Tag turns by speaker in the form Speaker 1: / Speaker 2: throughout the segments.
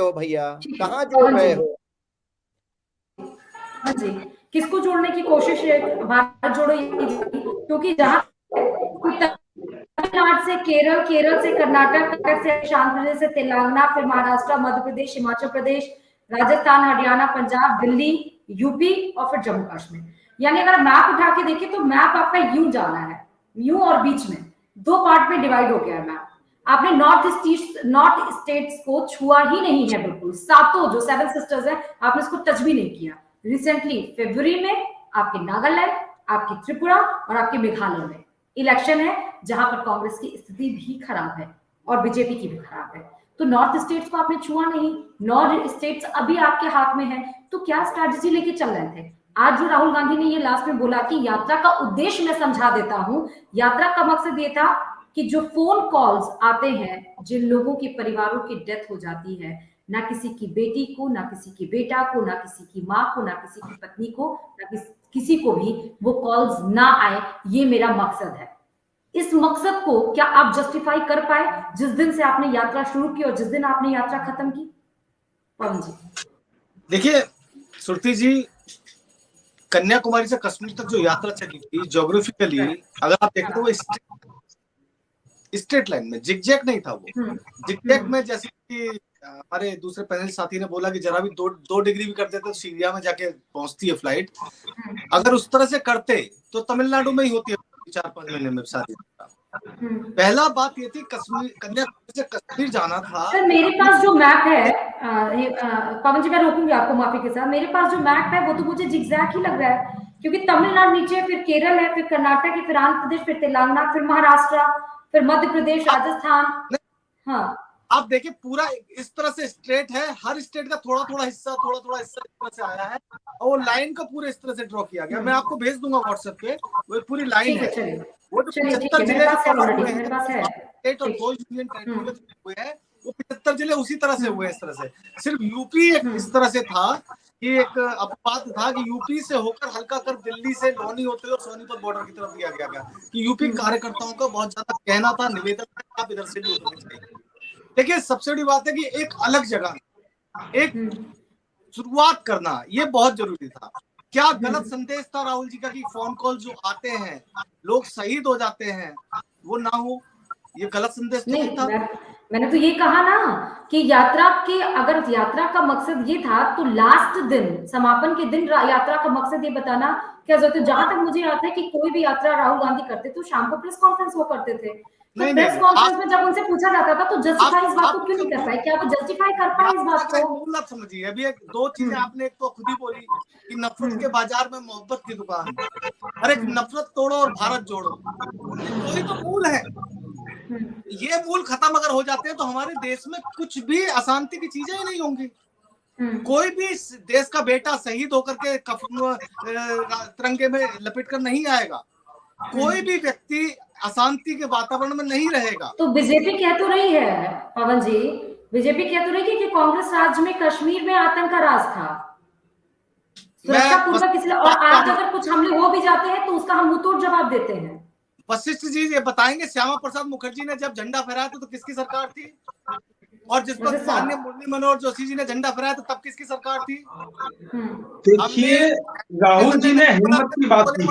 Speaker 1: हो भैया,
Speaker 2: ठीक है
Speaker 1: कहाँ जोड़ रहे
Speaker 2: जी।
Speaker 1: हो?
Speaker 2: हाँ जी, किसको जोड़ने की कोशिश है भारत जोड़ो क्योंकि जहां तमिलनाडु से केरल, केरल से कर्नाटक, कर्नाटक से आंध्र प्रदेश से तेलंगाना, फिर महाराष्ट्र, मध्य प्रदेश, हिमाचल प्रदेश, राजस्थान, हरियाणा, पंजाब, दिल्ली, यूपी और फिर जम्मू कश्मीर। यानी अगर मैप उठा के देखें तो मैप आपका यूं जाना है, यूं और बीच में दो पार्ट में डिवाइड हो गया है मैप। आपने नॉर्थ स्टेट्स को छुआ ही नहीं है, बिल्कुल सातों जो 7 सिस्टर्स है आपने इसको टच भी नहीं किया। रिसेंटली फरवरी में आपके नागालैंड, आपकी त्रिपुरा और आपके मेघालय में इलेक्शन है जहां पर कांग्रेस की स्थिति भी खराब है और बीजेपी की भी खराब है। तो नॉर्थ स्टेट्स को आपने छुआ नहीं, नॉर्थ स्टेट्स अभी आपके हाथ में है। तो क्या स्ट्रैटेजी लेके चल रहे थे? आज जो राहुल गांधी ने ये लास्ट में बोला कि यात्रा का उद्देश्य मैं समझा देता हूं, यात्रा का मकसद ये था कि जो फोन कॉल्स आते हैं जिन लोगों के परिवारों की डेथ हो जाती है, ना किसी की बेटी को, ना किसी की बेटा को, ना किसी की माँ को, ना किसी की पत्नी को, ना किसी को भी वो कॉल्स ना आए, ये मेरा मकसद है। इस मकसद को क्या आप जस्टिफाई कर पाए जिस दिन से आपने यात्रा शुरू की और जिस दिन आपने यात्रा खत्म की? पवन जी
Speaker 3: देखिए सुरती जी, कन्याकुमारी से कश्मीर तक जो यात्रा चली थी ज्योग्राफिकली अगर आप देखें तो वो स्ट्रेट लाइन में, जिगजैग नहीं था। वो जिगजैग में जैसे कि हमारे दूसरे पैनल साथी ने बोला कि जरा भी दो डिग्री भी कर देते तो सीरिया में जाके पहुंचती है फ्लाइट। अगर उस तरह से करते तो तमिलनाडु में ही होती है 4-5 महीने में शादी। पहला बात ये थी कन्याकुमारी से कश्मीर जाना था।
Speaker 2: सर मेरे पास जो मैप है, पवन जी मैं रोकूंगी आपको माफी के साथ, मेरे पास जो मैप है वो तो मुझे जिगजैग ही लग रहा है क्योंकि तमिलनाडु नीचे, फिर केरल है, फिर कर्नाटक है, फिर आंध्र प्रदेश, फिर तेलंगाना, फिर महाराष्ट्र, फिर मध्य प्रदेश, राजस्थान। हाँ
Speaker 3: आप देखिए पूरा इस तरह से स्ट्रेट है, हर स्टेट का थोड़ा थोड़ा हिस्सा इस तरह से आया है और वो लाइन का पूरा इस तरह से ड्रॉ किया गया। मैं आपको भेज दूंगा व्हाट्सएप पे, वो पूरी लाइन है। वो जो 75 जिले हुए हैं स्टेट और 2 यूनियन टेरिटोरी हुए हैं, वो 75 जिले उसी तरह से हुए। इस तरह से सिर्फ यूपी एक इस तरह से था कि एक अपवाद था कि यूपी से होकर हल्का कर दिल्ली से लोनी होते हुए सोनीपत बॉर्डर की तरफ दिया गया कि यूपी कार्यकर्ताओं का बहुत ज्यादा कहना था, निवेदन था, आप इधर से भी उतरने चाहिए। देखिए सबसे बड़ी बात है कि एक अलग जगह एक शुरुआत करना ये बहुत जरूरी था। क्या गलत संदेश था राहुल जी का कि फोन कॉल जो आते हैं लोग शहीद हो जाते हैं वो ना हो? ये गलत संदेश तो नहीं था।
Speaker 2: मैंने तो ये कहा ना कि यात्रा के, अगर यात्रा का मकसद ये था तो लास्ट दिन, समापन के दिन यात्रा का मकसद ये बताना क्या जरूरत है? जहां तक मुझे याद है कि कोई भी यात्रा राहुल गांधी करते तो शाम को प्रेस कॉन्फ्रेंस वो करते थे। तो प्रेस कॉन्फ्रेंस में जब उनसे पूछा जाता था तो जस्टिफाई इस बात को क्यों नहीं कर पाए? क्या वो जस्टिफाई कर पाए इस बात को?
Speaker 3: मूल आप समझिए। अभी एक दो चीजें आपने एक तो खुद ही बोली कि नफरत के बाजार में मोहब्बत की दुकान। अरे नफरत तोड़ो और भारत जोड़ो, वही तो मूल है। ये मूल खत्म अगर हो जाते हैं तो हमारे देश में कुछ भी अशांति की चीजें ही नहीं होंगी। कोई भी देश का बेटा शहीद होकर के तिरंगे में लपेट कर नहीं आएगा। कोई भी व्यक्ति अशांति के वातावरण में नहीं रहेगा।
Speaker 2: तो बीजेपी कह तो रही है पवन जी, बीजेपी कह तो रही है कि कांग्रेस राज्य में कश्मीर में आतंक का राज था, सुरक्षा पूर्वक, इसलिए, और आज अगर कुछ हमले हो भी जाते हैं तो उसका हम मुंहतोड़ जवाब देते हैं।
Speaker 3: वशिष्ठ जी ये बताएंगे श्यामा प्रसाद मुखर्जी ने जब झंडा फहराया था तो किसकी सरकार थी? और जिस पर माननीय मुरली मनोहर जोशी जी ने झंडा फहराया था तब किसकी सरकार थी?
Speaker 4: देखिए राहुल जी ने हिम्मत की बात की।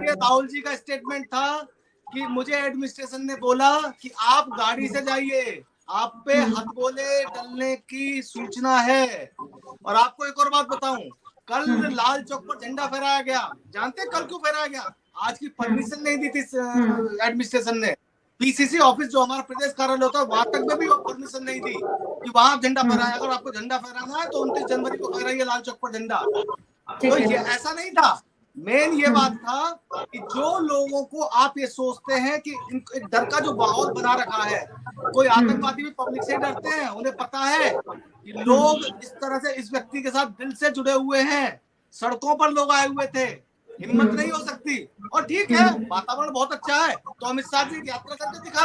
Speaker 3: राहुल जी का स्टेटमेंट था कि मुझे एडमिनिस्ट्रेशन ने बोला कि आप गाड़ी से जाइए, आप पे हथगोले डलने की सूचना है। और आपको एक और बात बताऊं, कल लाल चौक पर झंडा फहराया गया। जानते हैं कल क्यों फहराया गया? आज की परमिशन नहीं दी थी एडमिनिस्ट्रेशन ने। पीसीसी ऑफिस जो हमारा प्रदेश कार्यालय होता है वहां तक में भी वो परमिशन नहीं दी कि वहां झंडा फहराया। अगर आपको झंडा फहराना है तो 29 जनवरी को फहराइए लाल चौक पर झंडा। तो ये ऐसा नहीं था। मेन ये बात था कि जो लोगों को आप ये सोचते हैं कि एक डर का जो माहौल बना रखा है, कोई आतंकवादी भी पब्लिक से डरते हैं। उन्हें पता है कि लोग इस तरह से इस व्यक्ति के साथ दिल से जुड़े हुए हैं। सड़कों पर लोग आए हुए थे, हिम्मत नहीं हो सकती। और ठीक है, वातावरण बहुत अच्छा है तो अमित शाह जी यात्रा करके दिखा